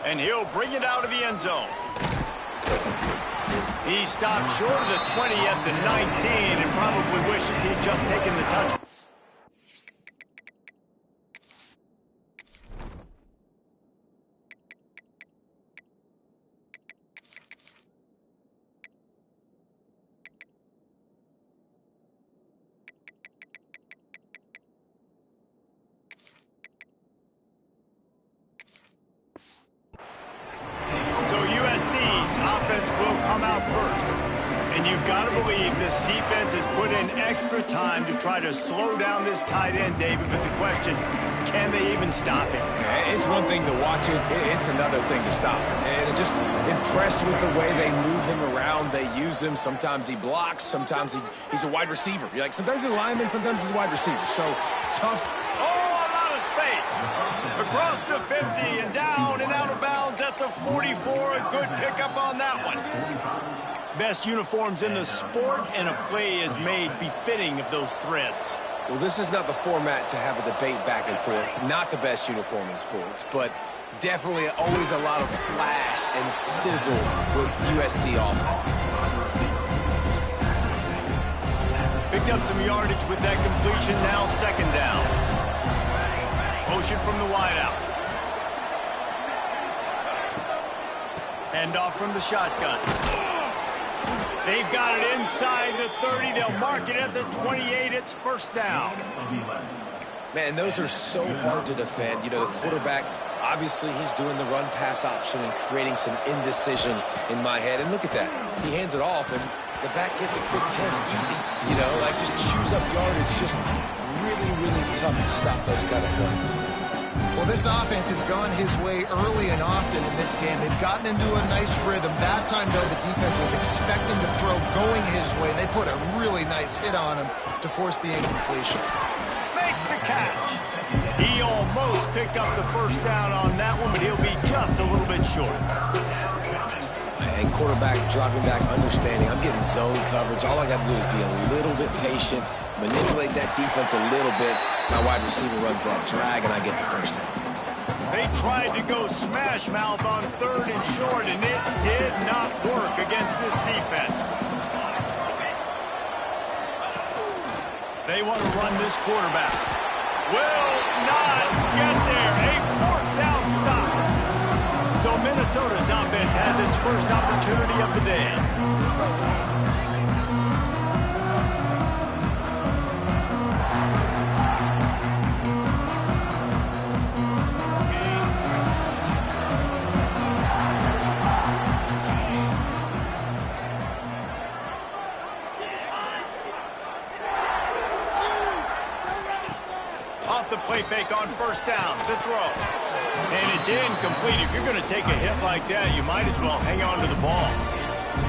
And he'll bring it out of the end zone. He stopped short of the 20 at the 19 and probably wishes he'd just taken the touch. So USC's offense will come out first. And you've got to believe this defense has put in extra time to try to slow down this tight end, David. But the question, can they even stop him? Yeah, it's one thing to watch it. It's another thing to stop him. And I'm just impressed with the way they move him around. They use him. Sometimes he blocks. Sometimes he's a wide receiver. You're like, sometimes he's a lineman. Sometimes he's a wide receiver. So tough. Space across the 50 and down and out of bounds at the 44. A good pickup on that one. Best uniforms in the sport, and a play is made befitting of those threads. Well, this is not the format to have a debate back and forth. Not the best uniform in sports, but definitely always a lot of flash and sizzle with USC offenses. Picked up some yardage with that completion. Now second down. Motion from the wideout. Hand off from the shotgun. They've got it inside the 30. They'll mark it at the 28. It's first down. Man, those are so hard to defend. You know, the quarterback, obviously he's doing the run-pass option and creating some indecision in my head. And look at that. He hands it off, and the back gets a quick 10. Easy. You know, like just chews up yardage. Just really, really tough to stop those kind of plays. Well, this offense has gone his way early and often in this game. They've gotten into a nice rhythm. That time, though, the defense was expecting to throw going his way. They put a really nice hit on him to force the incompletion. Makes the catch. He almost picked up the first down on that one, but he'll be just a little bit short. And quarterback dropping back, understanding I'm getting zone coverage. All I got to do is be a little bit patient, manipulate that defense a little bit. My wide receiver runs that drag, and I get the first down. They tried to go smash mouth on third and short, and it did not work against this defense. They want to run this quarterback. Will not get there. A fourth down stop. So Minnesota's offense has its first opportunity of the day. Off the play fake on first down, the throw. And it's incomplete. If you're going to take a hit like that, you might as well hang on to the ball.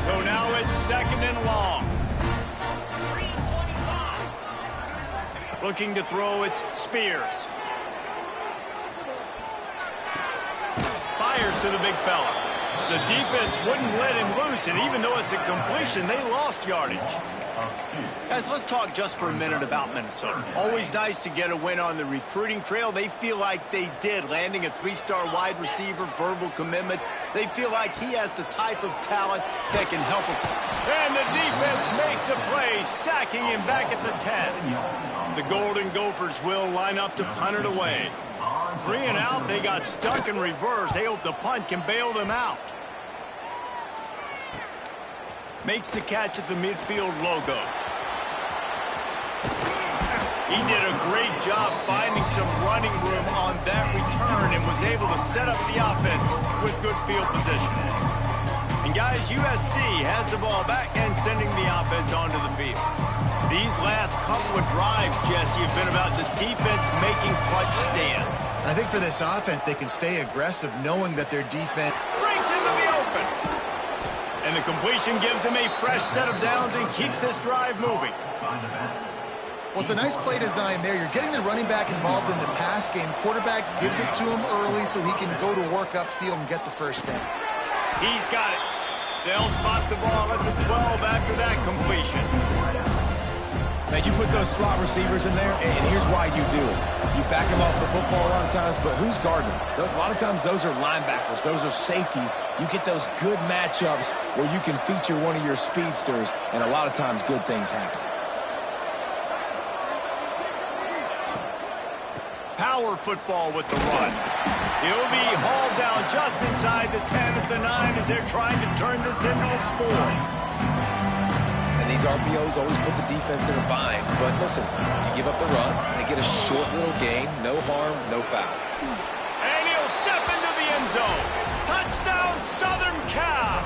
So now it's second and long. Looking to throw, it's Spears. Fires to the big fella. The defense wouldn't let him loose, and even though it's a completion, they lost yardage. Guys, let's talk just for a minute about Minnesota. Always nice to get a win on the recruiting trail. They feel like they did, landing a three-star wide receiver, verbal commitment. They feel like he has the type of talent that can help him. And the defense makes a play, sacking him back at the 10. The Golden Gophers will line up to punt it away. 3 and out, they got stuck in reverse. They hope the punt can bail them out. Makes the catch at the midfield logo. He did a great job finding some running room on that return and was able to set up the offense with good field position. And guys, USC has the ball back and sending the offense onto the field. These last couple of drives, Jesse, have been about the defense making clutch stand. I think for this offense, they can stay aggressive knowing that their defense brings into the open. And the completion gives him a fresh set of downs and keeps this drive moving. Well, it's a nice play design there. You're getting the running back involved in the pass game. Quarterback gives it to him early so he can go to work upfield and get the first down. He's got it. They'll spot the ball at the 12 after that completion. Now, you put those slot receivers in there, and here's why you do it. You back him off the football a lot of times, but who's guarding him? A lot of times those are linebackers. Those are safeties. You get those good matchups where you can feature one of your speedsters, and a lot of times good things happen. Power football with the run. He'll be hauled down just inside the 10 at the 9 as they're trying to turn this into a score. And these RPOs always put the defense in a bind. But listen, you give up the run, they get a short little gain, no harm, no foul. And he'll step into the end zone. Touchdown, Southern Cal.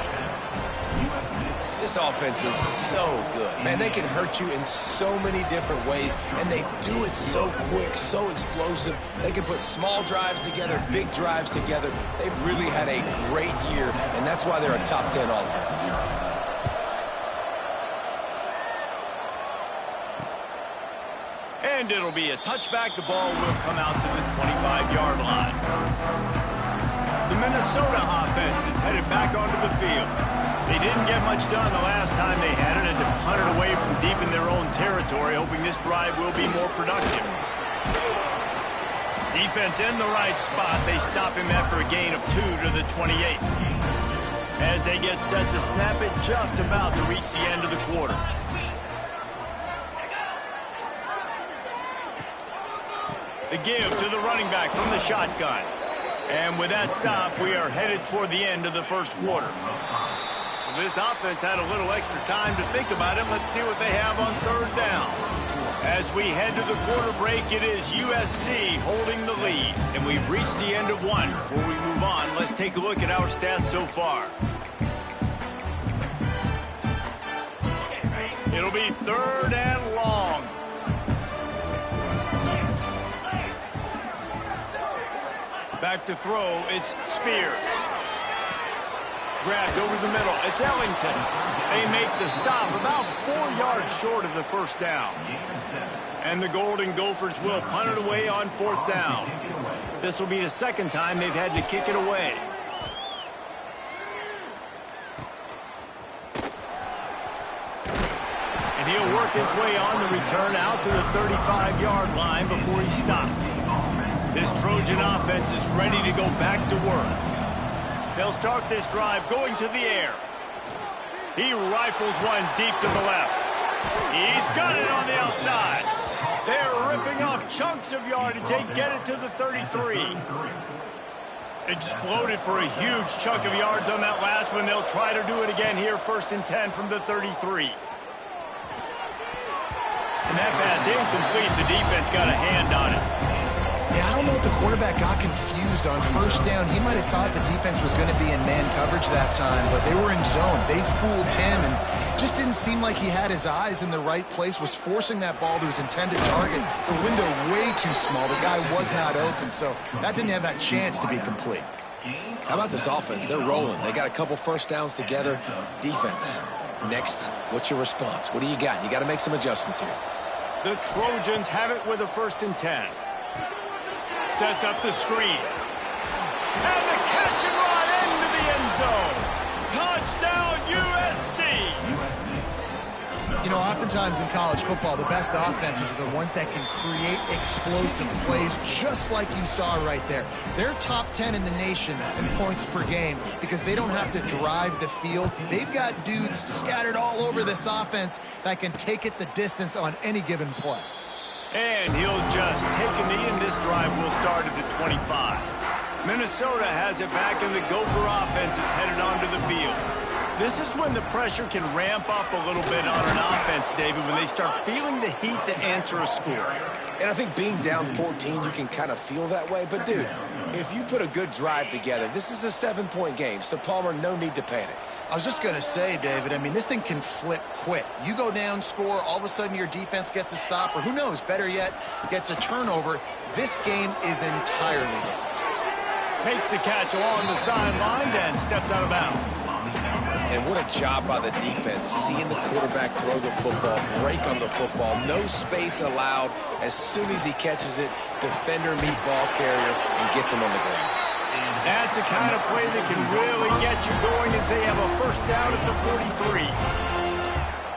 This offense is so good. Man, they can hurt you in so many different ways, and they do it so quick, so explosive. They can put small drives together, big drives together. They've really had a great year, and that's why they're a top 10 offense. And it'll be a touchback. The ball will come out to the 25-yard line. The Minnesota offense is headed back onto the field. They didn't get much done the last time they had it and to punt it away from deep in their own territory, hoping this drive will be more productive. Defense in the right spot. They stop him after a gain of 2 to the 28. As they get set to snap it, just about to reach the end of the quarter. The give to the running back from the shotgun. And with that stop, we are headed toward the end of the first quarter. This offense had a little extra time to think about it. Let's see what they have on third down. As we head to the quarter break, it is USC holding the lead. And we've reached the end of one. Before we move on, let's take a look at our stats so far. It'll be third and long. Back to throw, it's Spears. Grabbed over the middle, it's Ellington. They make the stop about 4 yards short of the first down. And the Golden Gophers will punt it away on fourth down. This will be the second time they've had to kick it away. And he'll work his way on the return out to the 35-yard line before he stops. This Trojan offense is ready to go back to work. They'll start this drive going to the air. He rifles one deep to the left. He's got it on the outside. They're ripping off chunks of yardage. They get it to the 33. Exploded for a huge chunk of yards on that last one. They'll try to do it again here, first and 10 from the 33. And that pass incomplete. The defense got a hand on it. Yeah, I don't know if the quarterback got confused on first down. He might have thought the defense was going to be in man coverage that time, but they were in zone. They fooled him and just didn't seem like he had his eyes in the right place, was forcing that ball to his intended target. The window way too small. The guy was not open, so that didn't have that chance to be complete. How about this offense? They're rolling. They got a couple first downs together. Defense. Next, what's your response? What do you got? You got to make some adjustments here. The Trojans have it with a first and 10. Sets up the screen. And the catch and run into the end zone. Touchdown, USC. You know, oftentimes in college football, the best offenses are the ones that can create explosive plays, just like you saw right there. They're top 10 in the nation in points per game because they don't have to drive the field. They've got dudes scattered all over this offense that can take it the distance on any given play. And he'll just take a knee, and this drive will start at the 25. Minnesota has it back, and the Gopher offense is headed onto the field. This is when the pressure can ramp up a little bit on an offense, David, when they start feeling the heat to answer a score. And I think being down 14, you can kind of feel that way. But, dude, if you put a good drive together, this is a 7-point game. So, Palmer, no need to panic. I was just going to say, David, I mean, this thing can flip quick. You go down, score, all of a sudden your defense gets a stop, or who knows, better yet, gets a turnover. This game is entirely different. Makes the catch along the sidelines and steps out of bounds. And what a job by the defense, seeing the quarterback throw the football, break on the football, no space allowed. As soon as he catches it, defender meet ball carrier and gets him on the ground. That's the kind of play that can really get you going as they have a first down at the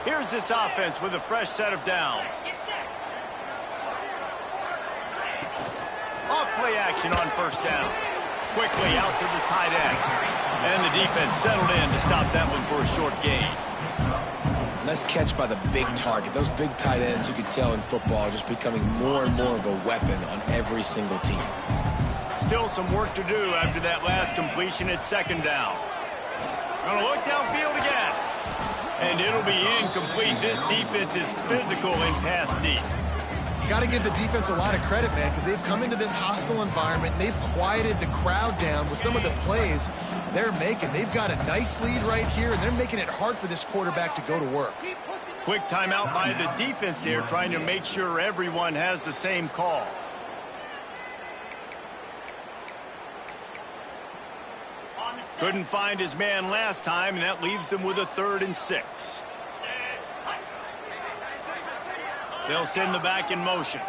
43. Here's this offense with a fresh set of downs. off play action on first down. Quickly out to the tight end. And the defense settled in to stop that one for a short gain. Nice catch by the big target. Those big tight ends, you can tell in football, are just becoming more and more of a weapon on every single team. Still some work to do after that last completion at second down. Gonna look downfield again. And it'll be incomplete. This defense is physical in pass deep. Got to give the defense a lot of credit, man, because they've come into this hostile environment, and they've quieted the crowd down with some of the plays they're making. They've got a nice lead right here, and they're making it hard for this quarterback to go to work. Quick timeout by the defense there, trying to make sure everyone has the same call. Couldn't find his man last time, and that leaves him with a 3rd and 6. They'll send the back in motion.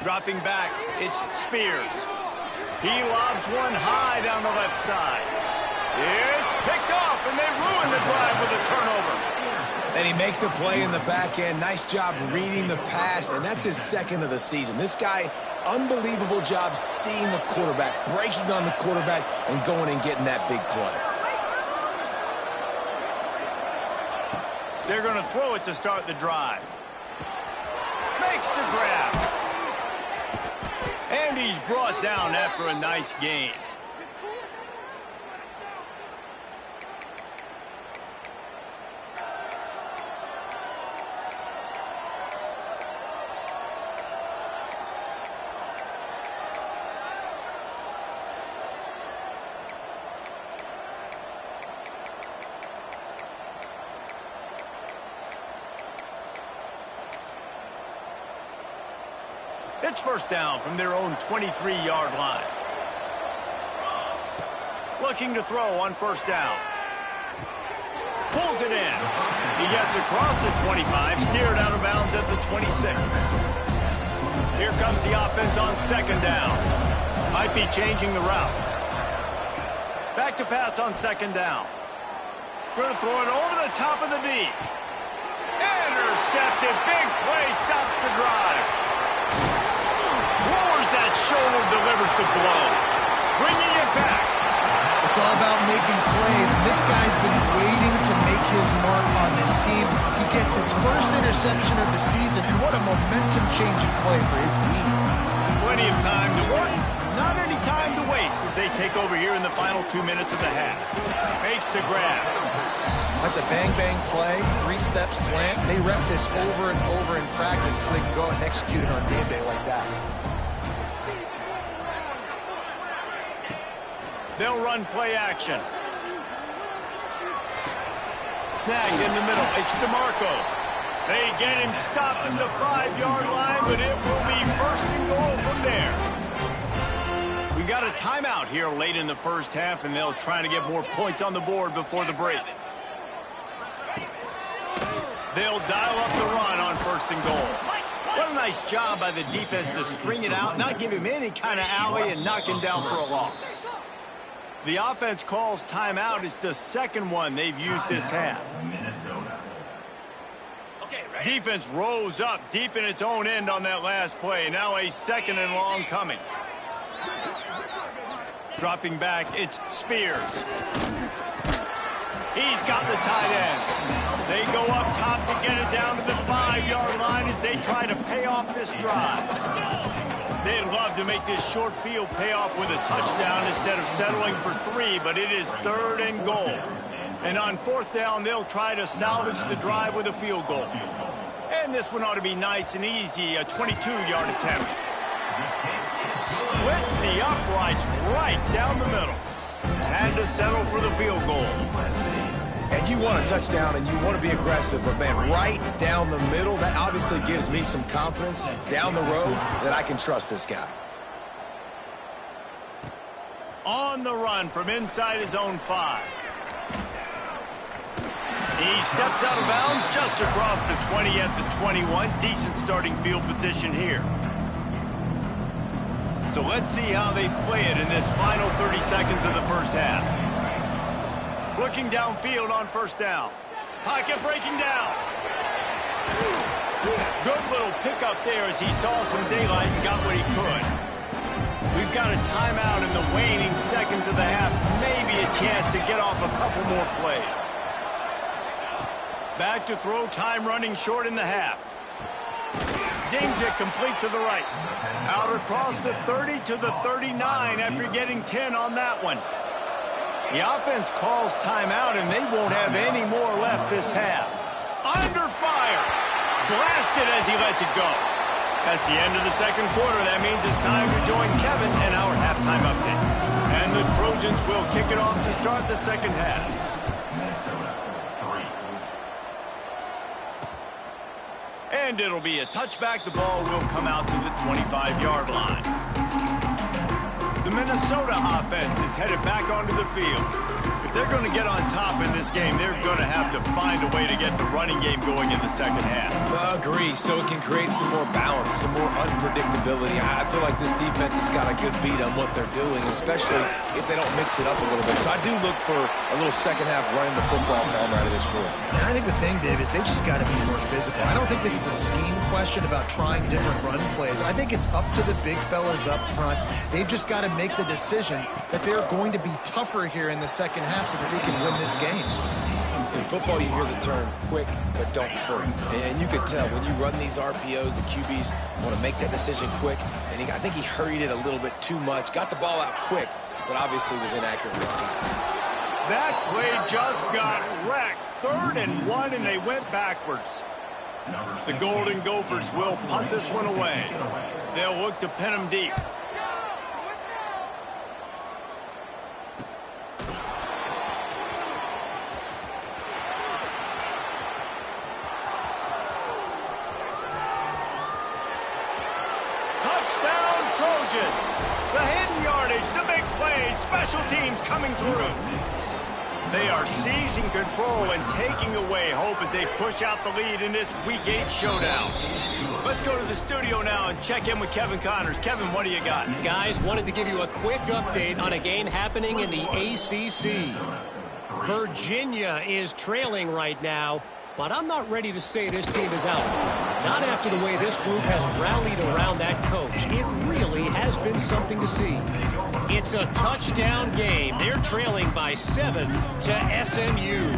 Dropping back, it's Spears. He lobs one high down the left side. It's picked off, and they ruin the drive with a turnover. And he makes a play in the back end. Nice job reading the pass, and that's his 2nd of the season. This guy, unbelievable job seeing the quarterback, breaking on the quarterback, and going and getting that big play. They're going to throw it to start the drive. Makes the grab. And he's brought down after a nice gain. It's first down from their own 23-yard line. Looking to throw on first down. Pulls it in. He gets across the 25, steered out of bounds at the 26. Here comes the offense on second down. Might be changing the route. Back to pass on second down. Going to throw it over the top of the D. Intercepted. Big play stops the drive. Lowers that shoulder, delivers the blow. Bringing it back. It's all about making plays, and this guy's been waiting to make his mark on this team. He gets his first interception of the season, and what a momentum-changing play for his team. Plenty of time to work, not any time to waste as they take over here in the final 2 minutes of the half. Makes the grab. That's a bang-bang play, 3-step slant. They rep this over and over in practice so they can go out and execute it on game day like that. They'll run play action. Snagged in the middle. It's DeMarco. They get him stopped at the 5-yard line, but it will be first and goal from there. We got a timeout here late in the first half, and they'll try to get more points on the board before the break. They'll dial up the run on first and goal. What a nice job by the defense to string it out, not give him any kind of alley, and knock him down for a loss. The offense calls timeout. It's the second one they've used this half. Defense rose up deep in its own end on that last play. Now a 2nd and long coming. Dropping back, it's Spears. He's got the tight end. They go up top to get it down to the 5-yard line as they try to pay off this drive. They'd love to make this short field pay off with a touchdown instead of settling for 3, but it is 3rd and goal. And on 4th down, they'll try to salvage the drive with a field goal. And this one ought to be nice and easy, a 22-yard attempt. Splits the uprights right down the middle. Had to settle for the field goal. And you want a touchdown and you want to be aggressive, but man, right down the middle, that obviously gives me some confidence down the road that I can trust this guy. On the run from inside his own 5. He steps out of bounds just across the 20 at the 21. Decent starting field position here. So let's see how they play it in this final 30 seconds of the first half. Looking downfield on first down. Pocket breaking down. Good little pickup there as he saw some daylight and got what he could. We've got a timeout in the waning seconds of the half. Maybe a chance to get off a couple more plays. Back to throw, time running short in the half. Zings it complete to the right. Out across the 30 to the 39 after getting 10 on that one. The offense calls timeout, and they won't have any more left this half. Under fire. Blasted as he lets it go. That's the end of the second quarter. That means it's time to join Kevin in our halftime update. And the Trojans will kick it off to start the second half. And it'll be a touchback. The ball will come out to the 25-yard line. The Minnesota offense is headed back onto the field. If they're going to get on top in this game, they're going to have to find a way to get the running game going in the second half. Agree, so it can create some more balance, some more unpredictability. I feel like this defense has got a good beat on what they're doing, especially if they don't mix it up a little bit. So I do look for a little second half running the football from out of this group. And I think the thing, Dave, is they just got to be more physical. I don't think this is a scheme question about trying different run plays. I think it's up to the big fellas up front. They've just got to make the decision that they're going to be tougher here in the second half so that they can win this game. In football, you hear the term quick, but don't hurry. And you could tell when you run these RPOs, the QBs want to make that decision quick. And I think he hurried it a little bit too much. Got the ball out quick, but obviously was inaccurate with his pass. That play just got wrecked. 3rd and 1, and they went backwards. The Golden Gophers will punt this one away. They'll look to pin him deep. The hidden yardage, the big plays, special teams coming through. They are seizing control and taking away hope as they push out the lead in this Week 8 showdown. Let's go to the studio now and check in with Kevin Connors. Kevin, what do you got? Guys, wanted to give you a quick update on a game happening in the ACC. Virginia is trailing right now, but I'm not ready to say this team is out. Not after the way this group has rallied around that coach. It really has been something to see. It's a touchdown game. They're trailing by 7 to SMU.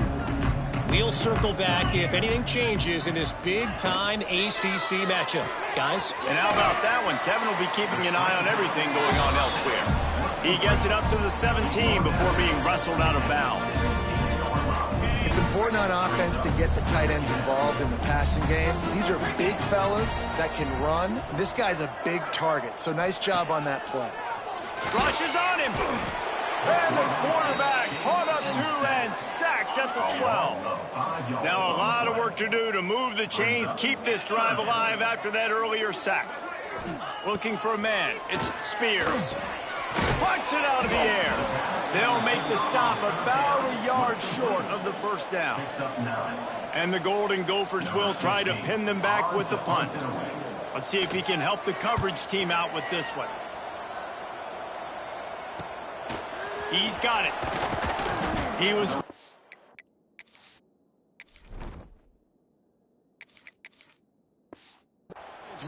We'll circle back if anything changes in this big-time ACC matchup. Guys? And how about that one? Kevin will be keeping an eye on everything going on elsewhere. He gets it up to the 17 before being wrestled out of bounds. It's important on offense to get the tight ends involved in the passing game. These are big fellas that can run. This guy's a big target, so nice job on that play. Rushes on him. And the quarterback caught up to and sacked at the 12. Now a lot of work to do to move the chains, keep this drive alive after that earlier sack. Looking for a man. It's Spears. Pucks it out of the air. They'll make the stop about a yard short of the first down. And the Golden Gophers will try to pin them back with the punt. Let's see if he can help the coverage team out with this one. He's got it. He was...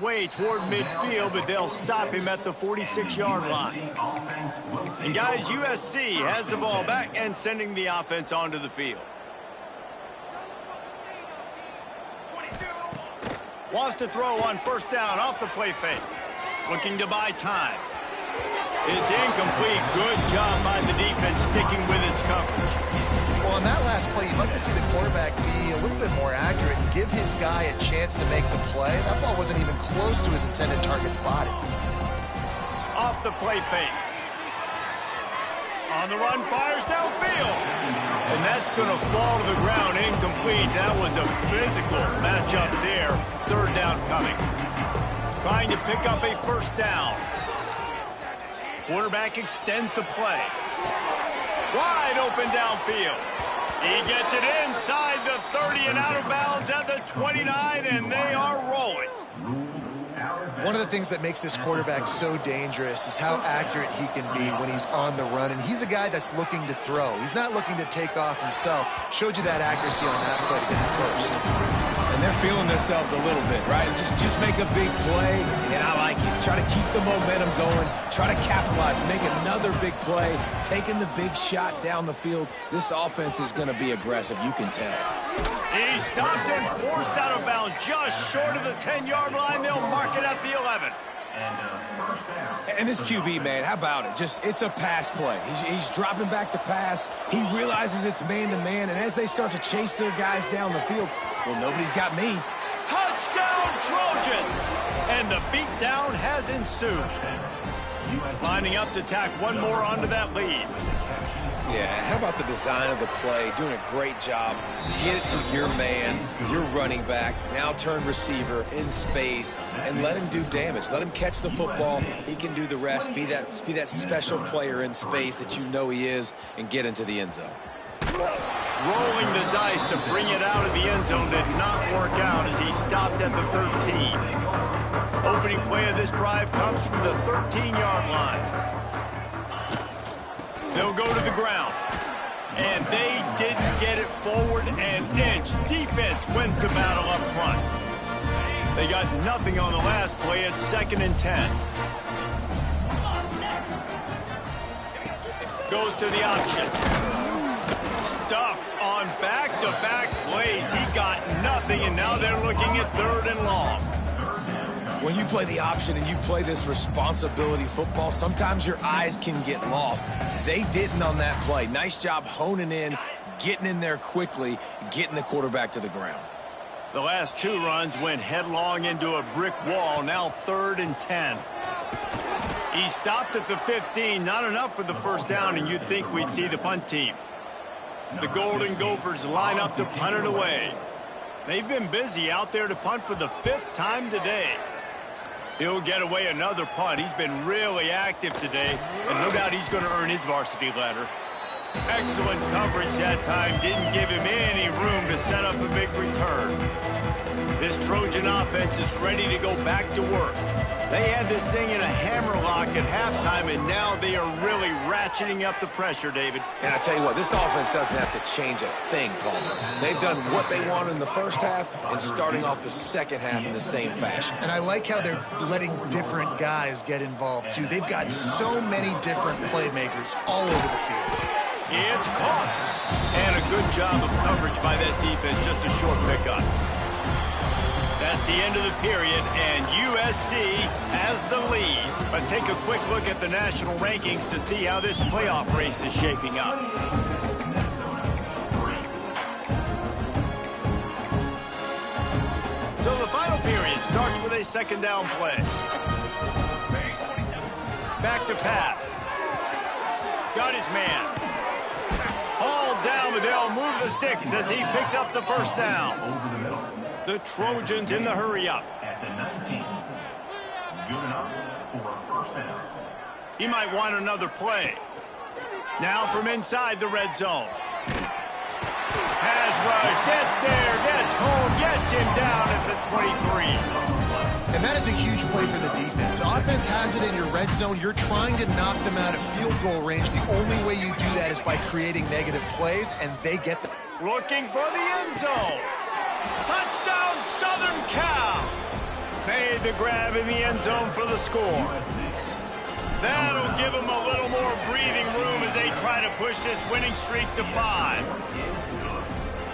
way toward midfield, but they'll stop him at the 46-yard line. And guys, USC has the ball back and sending the offense onto the field. Wants to throw on first down off the play fake. Looking to buy time. It's incomplete. Good job by the defense sticking with its coverage. Well, on that last play, you'd like to see the quarterback be a little bit more accurate and give his guy a chance to make the play. That ball wasn't even close to his intended target's body. Off the play fake. On the run, fires downfield. And that's going to fall to the ground incomplete. That was a physical matchup there. 3rd down coming. Trying to pick up a first down. Quarterback extends the play. Wide open downfield. He gets it inside the 30 and out of bounds at the 29, and they are rolling. One of the things that makes this quarterback so dangerous is how accurate he can be when he's on the run, and he's a guy that's looking to throw. He's not looking to take off himself. Showed you that accuracy on that play to get the first. And they're feeling themselves a little bit, right? Just make a big play, and I like it. Try to keep the momentum going. Try to capitalize. Make another big play. Taking the big shot down the field. This offense is going to be aggressive. You can tell. He stopped and forced out of bounds just short of the 10-yard line. They'll mark it at the 11. And this QB, man, how about it? It's a pass play. He's dropping back to pass. He realizes it's man-to-man, and as they start to chase their guys down the field, well, nobody's got me. Touchdown, Trojans! And the beatdown has ensued. Lining up to tack one more onto that lead. Yeah, how about the design of the play? Doing a great job. Get it to your man, your running back, now turn receiver in space, and let him do damage. Let him catch the football. He can do the rest. Be that special player in space that you know he is, and get into the end zone. Rolling the dice to bring it out of the end zone did not work out as he stopped at the 13. Opening play of this drive comes from the 13-yard line. They'll go to the ground. And they didn't get it forward an inch. Defense wins the battle up front. They got nothing on the last play. It's 2nd and 10. Goes to the option. Stuffed on back-to-back plays. He got nothing, and now they're looking at 3rd and long. When you play the option and you play this responsibility football, sometimes your eyes can get lost. They didn't on that play. Nice job honing in, getting in there quickly, getting the quarterback to the ground. The last 2 runs went headlong into a brick wall. Now 3rd and 10. He stopped at the 15. Not enough for the first down, and you'd think we'd see the punt team. The Golden Gophers line up to punt it away. They've been busy out there to punt for the 5th time today. He'll get away another punt. He's been really active today, and no doubt he's going to earn his varsity letter. Excellent coverage that time. Didn't give him any room to set up a big return. This Trojan offense is ready to go back to work. They had this thing in a hammerlock at halftime, and now they are really ratcheting up the pressure, David. And I tell you what, this offense doesn't have to change a thing, Palmer. They've done what they wanted in the first half and starting off the second half in the same fashion. And I like how they're letting different guys get involved, too. They've got so many different playmakers all over the field. It's caught. And a good job of coverage by that defense, just a short pickup. That's the end of the period, and USC has the lead. Let's take a quick look at the national rankings to see how this playoff race is shaping up. So the final period starts with a 2nd down play. Back to pass. Got his man. Hauled down, but they'll move the sticks as he picks up the first down. The Trojans in the hurry-up. He might want another play. Now from inside the red zone. Pass rush, gets there, gets home, gets him down at the 23. And that is a huge play for the defense. Offense has it in your red zone. You're trying to knock them out of field goal range. The only way you do that is by creating negative plays, and they get them. Looking for the end zone. Touchdown, Southern Cal. Made the grab in the end zone for the score. That'll give them a little more breathing room as they try to push this winning streak to 5.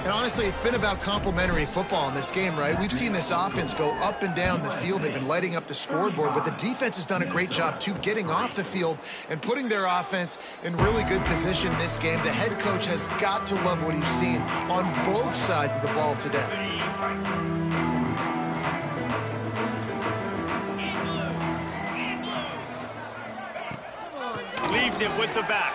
And honestly, it's been about complementary football in this game, right? We've seen this offense go up and down the field. They've been lighting up the scoreboard, but the defense has done a great job, too, getting off the field and putting their offense in really good position this game. The head coach has got to love what he's seen on both sides of the ball today. Leaves it with the back.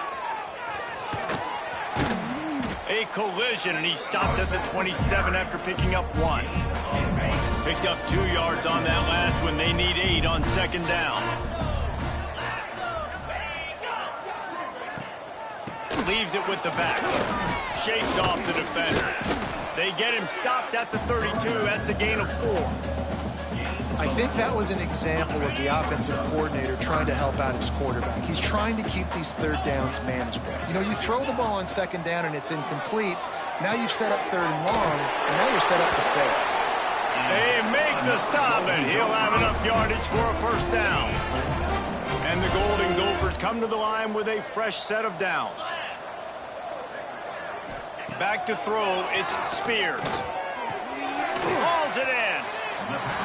A collision, and he stopped at the 27 after picking up 1. Picked up 2 yards on that last one. They need 8 on 2nd down. Leaves it with the back. Shakes off the defender. They get him stopped at the 32. That's a gain of 4. I think that was an example of the offensive coordinator trying to help out his quarterback. He's trying to keep these 3rd downs manageable. You know, you throw the ball on 2nd down and it's incomplete. Now you've set up 3rd and long, and now you're set up to fail. They make the stop, and he'll have enough yardage for a first down. And the Golden Gophers come to the line with a fresh set of downs. Back to throw, it's Spears. Hauls it in.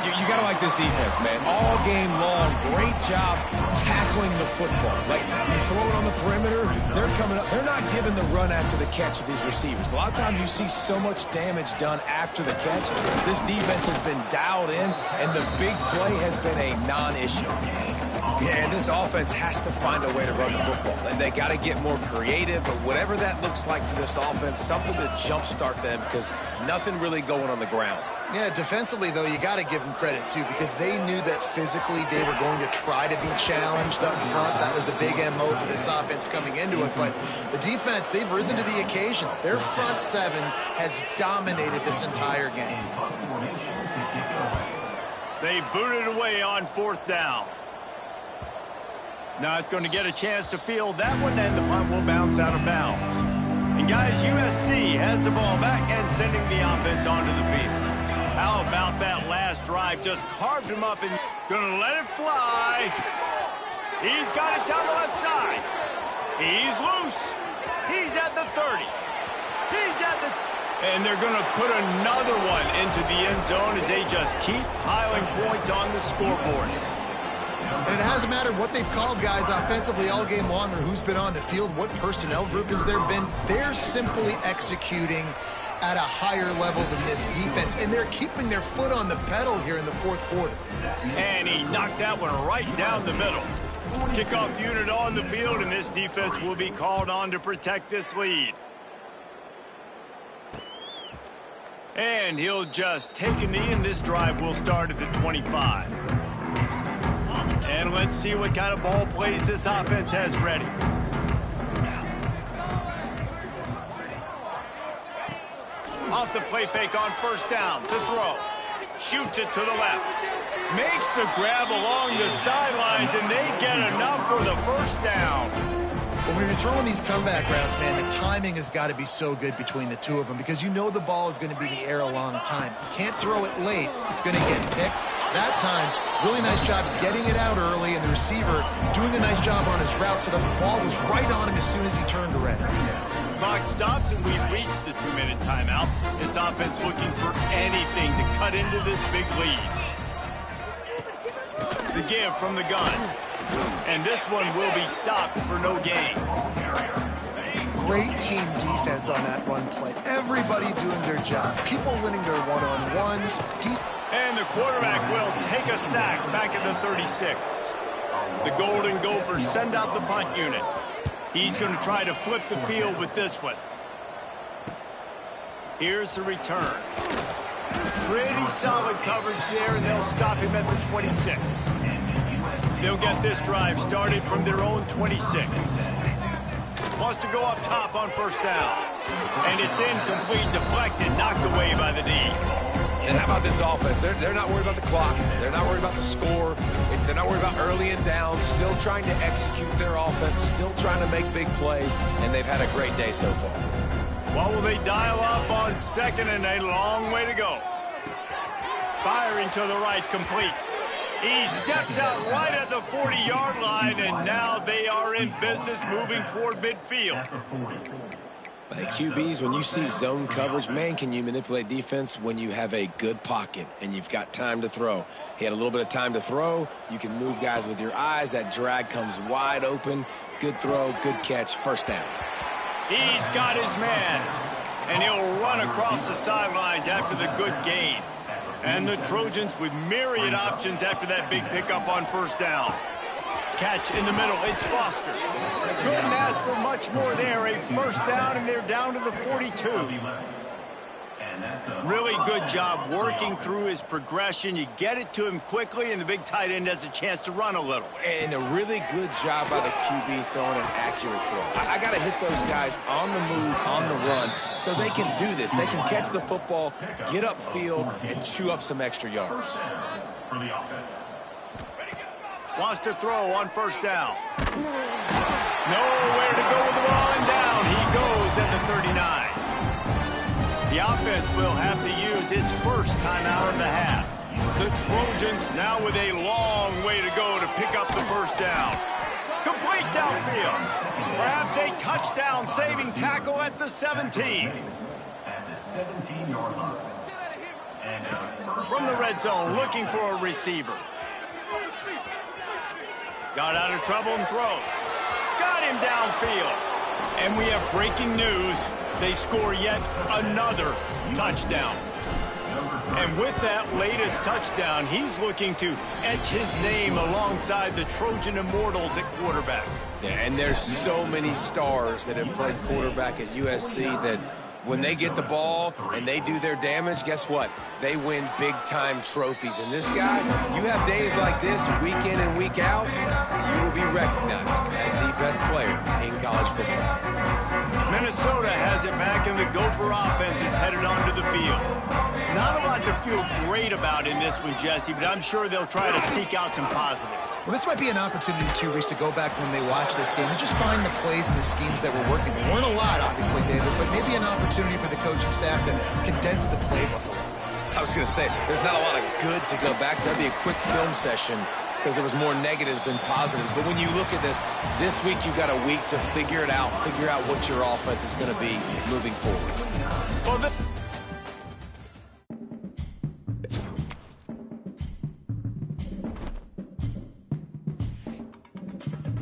You got to like this defense, man. All game long, great job tackling the football. Like, you throw it on the perimeter, they're coming up. They're not giving the run after the catch of these receivers. A lot of times you see so much damage done after the catch. This defense has been dialed in, and the big play has been a non-issue. Yeah, and this offense has to find a way to run the football. And they got to get more creative, but whatever that looks like for this offense, something to jumpstart them because nothing really going on the ground. Yeah, defensively, though, you got to give them credit, too, because they knew that physically they were going to try to be challenged up front. That was a big MO for this offense coming into it. But the defense, they've risen to the occasion. Their front seven has dominated this entire game. They booted away on fourth down. Not going to get a chance to field that one, and the punt will bounce out of bounds. And, guys, USC has the ball back and sending the offense onto the field. How about that last drive? Just carved him up and gonna let it fly. He's got it down the left side. He's loose. He's at the 30. He's at the... And they're gonna put another one into the end zone as they just keep piling points on the scoreboard. And it hasn't mattered what they've called guys offensively all game long or who's been on the field, what personnel group has there been. They're simply executing at a higher level than this defense, and they're keeping their foot on the pedal here in the fourth quarter. And he knocked that one right down the middle. Kickoff unit on the field, and this defense will be called on to protect this lead. And he'll just take a knee, and this drive will start at the 25. And let's see what kind of ball plays this offense has ready. Off the play fake on first down to throw. Shoots it to the left. Makes the grab along the sidelines, and they get enough for the first down. Well, when you're throwing these comeback routes, man, the timing has got to be so good between the two of them because you know the ball is going to be in the air a long time. You can't throw it late. It's going to get picked. That time, really nice job getting it out early, and the receiver doing a nice job on his route so that the ball was right on him as soon as he turned around. Clock stops, and we've reached the 2-minute timeout. This offense looking for anything to cut into this big lead. The give from the gun. And this one will be stopped for no gain. Great team defense on that run play. Everybody doing their job. People winning their one-on-ones. And the quarterback will take a sack back at the 36. The Golden Gophers send out the punt unit. He's going to try to flip the field with this one. Here's the return. Pretty solid coverage there, and they'll stop him at the 26. They'll get this drive started from their own 26. Wants to go up top on first down. And it's incomplete, deflected, knocked away by the D. And how about this offense? They're not worried about the clock. They're not worried about the score. They're not worried about early and down. Still trying to execute their offense. Still trying to make big plays. And they've had a great day so far. What will they dial up on second and a long way to go? Firing to the right, complete. He steps out right at the 40-yard line, and now they are in business moving toward midfield. Hey, QBs, when you see zone coverage, man, can you manipulate defense when you have a good pocket and you've got time to throw. He had a little bit of time to throw. You can move guys with your eyes. That drag comes wide open. Good throw, good catch, first down. He's got his man, and he'll run across the sidelines after the good gain. And the Trojans with myriad options after that big pickup on first down. Catch in the middle, it's Foster. Couldn't ask for much more there. A first down, and they're down to the 42. Really good job working through his progression. You get it to him quickly, and the big tight end has a chance to run a little. And a really good job by the QB throwing an accurate throw. I got to hit those guys on the move, on the run, so they can do this. They can catch the football, get upfield, and chew up some extra yards. Wants to throw on first down. Nowhere to go with the ball, and down he goes at the 39. The offense will have to use its first timeout of the half. The Trojans now with a long way to go to pick up the first down. Complete downfield. Perhaps a touchdown-saving tackle at the 17. At the 17-yard line. From the red zone, looking for a receiver. Got out of trouble and throws. Got him downfield. And we have breaking news. They score yet another touchdown. And with that latest touchdown, he's looking to etch his name alongside the Trojan Immortals at quarterback. Yeah, and there's so many stars that have played quarterback at USC that when they get the ball and they do their damage, guess what? They win big-time trophies. And this guy, you have days like this, week in and week out, you will be recognized as the best player in college football. Minnesota has it back, and the Gopher offense is headed onto the field. Not a lot to feel great about in this one, Jesse, but I'm sure they'll try to seek out some positives. Well, this might be an opportunity, too, Reese, to go back when they watch this game and just find the plays and the schemes that were working. There weren't a lot, obviously, David, but maybe an opportunity for the coaching staff to condense the playbook a little. I was going to say, there's not a lot of good to go back to. That'd be a quick film session because there was more negatives than positives. But when you look at this week you've got a week to figure it out, figure out what your offense is going to be moving forward. Well,